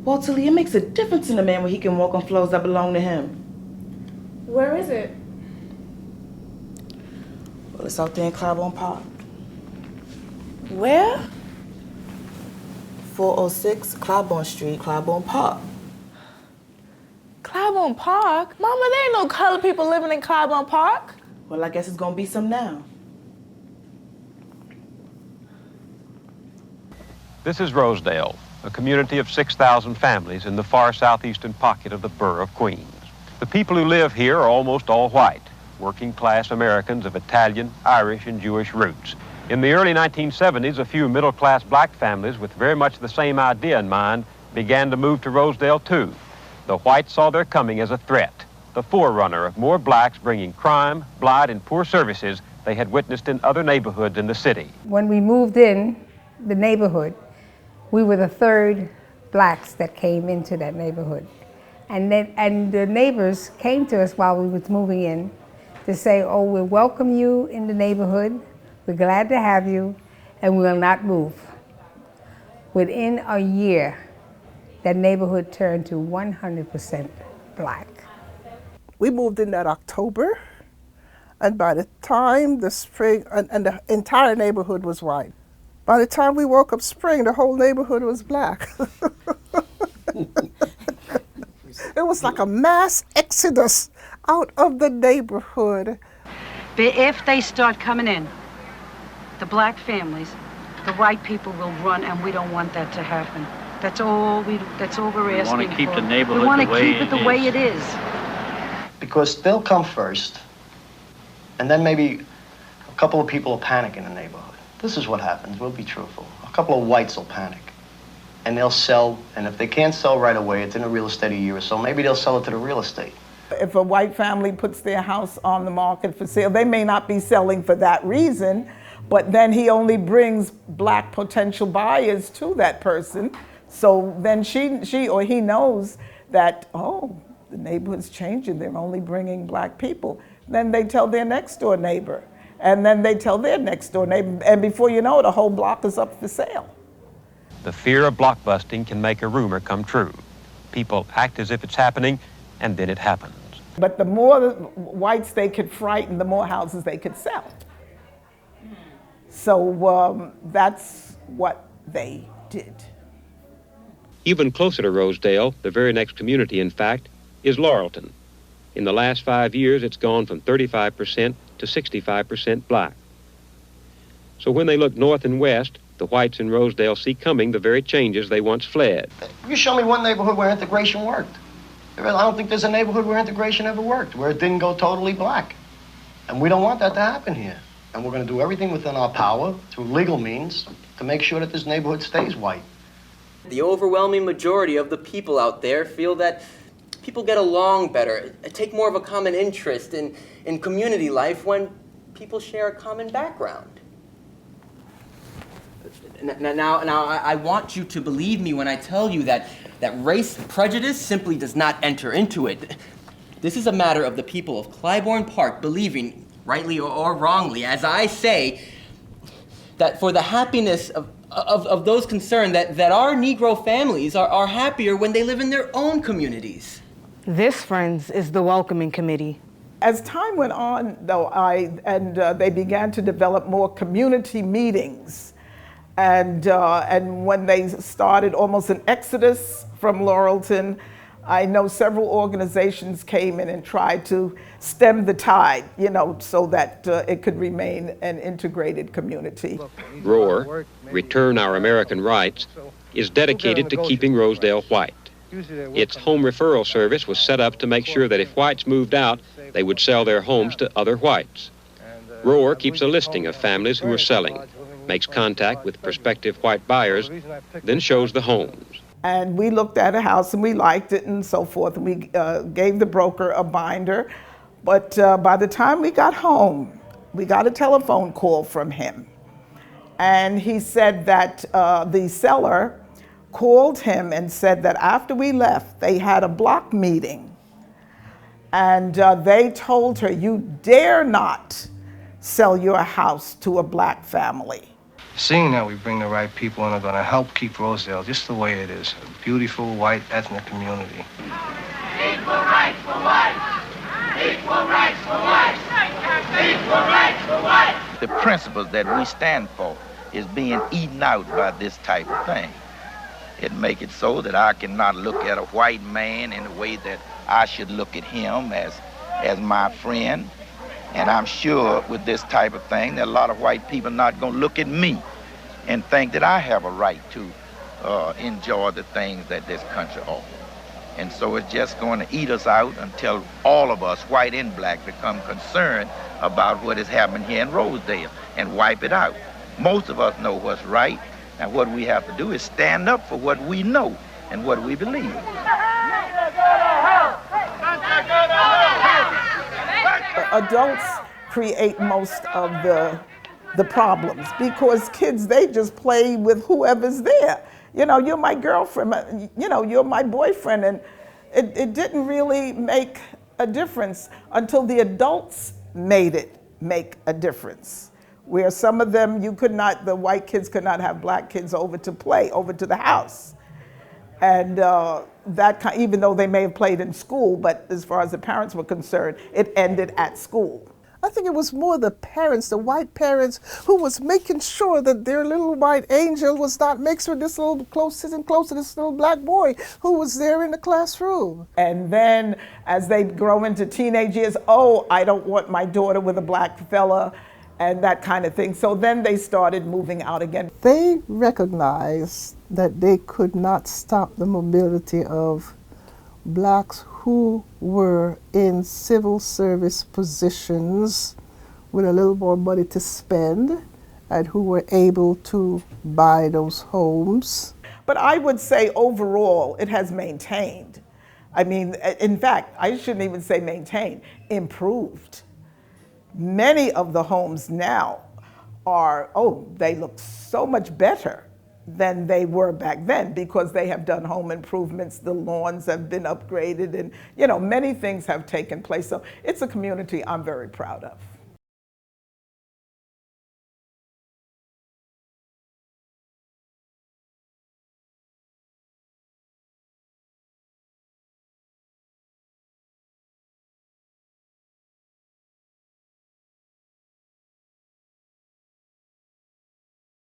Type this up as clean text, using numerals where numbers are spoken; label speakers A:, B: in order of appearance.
A: Walter Lee, it makes a difference in a man when he can walk on floors that belong to him.
B: Where is it?
A: Well, it's out there in Claiborne Park.
B: Where?
A: 406 Claiborne Street, Claiborne Park.
B: Claiborne Park? Mama, there ain't no colored people living in Claiborne Park.
A: Well, I guess it's gonna be some now.
C: This is Rosedale, a community of 6,000 families in the far southeastern pocket of the borough of Queens. The people who live here are almost all white, working-class Americans of Italian, Irish, and Jewish roots. In the early 1970s, a few middle-class black families with very much the same idea in mind began to move to Rosedale, too. The whites saw their coming as a threat, the forerunner of more blacks bringing crime, blight, and poor services they had witnessed in other neighborhoods in the city.
D: When we moved in the neighborhood, we were the third blacks that came into that neighborhood. And the neighbors came to us while we was moving in to say, oh, we welcome you in the neighborhood, we're glad to have you, and we will not move. Within a year, that neighborhood turned to 100% black.
E: We moved in that October, and by the time the spring, and the entire neighborhood was white. By the time we woke up spring, the whole neighborhood was black. It was like a mass exodus out of the neighborhood.
F: If they start coming in, the black families, the white people will run, and we don't want that to happen. That's all we're asking for.
G: We want to keep the neighborhood
F: the way it is.
H: Because they'll come first, and then maybe a couple of people will panic in the neighborhood. This is what happens, we'll be truthful. A couple of whites will panic, and they'll sell, and if they can't sell right away, it's in a real estate a year or so, maybe they'll sell it to the real estate.
E: If a white family puts their house on the market for sale, they may not be selling for that reason, but then he only brings black potential buyers to that person. So then she or he knows that, oh, the neighborhood's changing, they're only bringing black people. Then they tell their next door neighbor, and then they tell their next door neighbor, and before you know it, the whole block is up for sale.
C: The fear of blockbusting can make a rumor come true. People act as if it's happening, and then it happens.
E: But the more whites they could frighten, the more houses they could sell. So that's what they did.
C: Even closer to Rosedale, the very next community, in fact, is Laurelton. In the last 5 years, it's gone from 35% to 65% black. So when they look north and west, the whites in Rosedale see coming the very changes they once fled.
H: You show me one neighborhood where integration worked. I don't think there's a neighborhood where integration ever worked, where it didn't go totally black. And we don't want that to happen here. And we're going to do everything within our power, through legal means, to make sure that this neighborhood stays white.
I: The overwhelming majority of the people out there feel that people get along better, take more of a common interest in community life when people share a common background. Now, I want you to believe me when I tell you that race prejudice simply does not enter into it. This is a matter of the people of Claiborne Park believing, rightly or wrongly, as I say, that for the happiness of those concerned, that our Negro families are happier when they live in their own communities.
B: This, friends, is the welcoming committee.
E: As time went on, though, they began to develop more community meetings. And when they started almost an exodus from Laurelton, I know several organizations came in and tried to stem the tide, so that it could remain an integrated community.
C: ROAR, Return Our American Rights, is dedicated to keeping Rosedale white. Its home referral service was set up to make sure that if whites moved out, they would sell their homes to other whites. ROAR keeps a listing of families who are selling, makes contact with prospective white buyers, then shows the homes.
E: And we looked at a house and we liked it and so forth. And we gave the broker a binder. But by the time we got home, we got a telephone call from him. And he said that the seller called him and said that after we left, they had a block meeting. And they told her, you dare not sell your house to a black family.
G: seeing that we bring the right people in are going to help keep Rosedale just the way it is, a beautiful white ethnic community.
J: Equal rights for whites! Equal rights for whites! Equal rights for whites!
K: The principles that we stand for is being eaten out by this type of thing. It makes it so that I cannot look at a white man in the way that I should look at him as my friend. And I'm sure with this type of thing that a lot of white people are not going to look at me and think that I have a right to enjoy the things that this country offers. And so it's just going to eat us out until all of us, white and black, become concerned about what is happening here in Rosedale and wipe it out. Most of us know what's right, and what we have to do is stand up for what we know and what we believe.
E: Adults create most of the problems because kids, they just play with whoever's there. You know, you're my girlfriend, you know, you're my boyfriend, and it didn't really make a difference until the adults made it make a difference. Where some of them, the white kids could not have black kids over to play, over to the house. And even though they may have played in school, but as far as the parents were concerned, it ended at school.
B: I think it was more the parents, the white parents, who was making sure that their little white angel was not mixed with this little sitting close to this little black boy who was there in the classroom.
E: And then as they grow into teenage years, oh, I don't want my daughter with a black fella, and that kind of thing. So then they started moving out again.
B: They recognized that they could not stop the mobility of blacks who were in civil service positions with a little more money to spend and who were able to buy those homes.
E: But I would say overall it has maintained. I mean, in fact, I shouldn't even say maintained, improved. Many of the homes now they look so much better than they were back then because they have done home improvements, the lawns have been upgraded, and many things have taken place. So it's a community I'm very proud of.